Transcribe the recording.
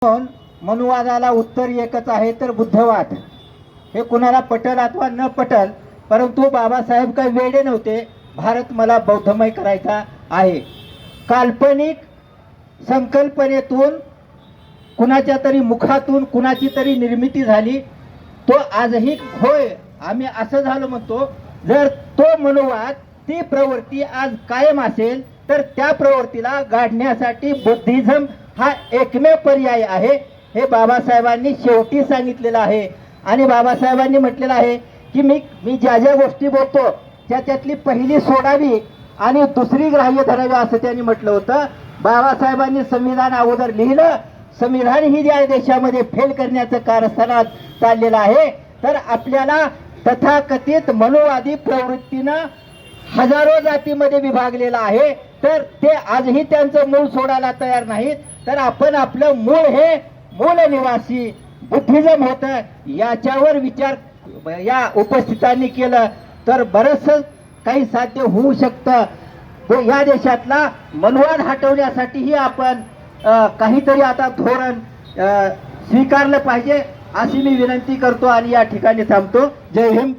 म्हणून मनुवादाला उत्तर एकच आहे तर बुद्धवाद. हे कुणाला पटल अथवा न पटल, परंतु बाबासाहेब काही वेडे नव्हते. भारत मला बौद्धमय करायचा आहे. काल्पनिक संकल्पनेतून कुणाच्या तरी मुखातून कुणाची तरी निर्मिती झाली. तो आजही होय आम्ही असं झालो म्हणतो. जर तो मनुवाद ती प्रवृत्ती आज कायम असेल तर त्या प्रवृत्तीला गाडण्यासाठी बुद्धिझम हा एकमेव पर्याय आहे. हे बाबासाहेबांनी शेवटी सांगितलेलं आहे. आणि बाबासाहेबांनी म्हटलेलं आहे की मी ज्या ज्या गोष्टी बोलतो त्याच्यातली पहिली सोडावी आणि दुसरी ग्राह्य धरावी असं त्यांनी म्हटलं होतं. बाबासाहेबांनी संविधान अगोदर लिहिलं. संविधान ही या देशामध्ये फेल करण्याचं कारस्थानात चाललेलं आहे. तर आपल्याला तथाकथित मनुवादी प्रवृत्तीनं हजारो जातीमध्ये विभागलेलं आहे. तर ते आजही त्यांचं मूळ सोडायला तयार नाहीत. तर आपण आपलं मूळ हे मूल निवासी बुद्धिझम होतं. याच्यावर विचार या उपस्थितांनी केलं तर बरंच काही साध्य होऊ शकतं. तो या देशातला मनुवाद हटवण्यासाठीही आपण काहीतरी आता धोरण स्वीकारलं पाहिजे अशी मी विनंती करतो आणि या ठिकाणी थांबतो. जय हिंद.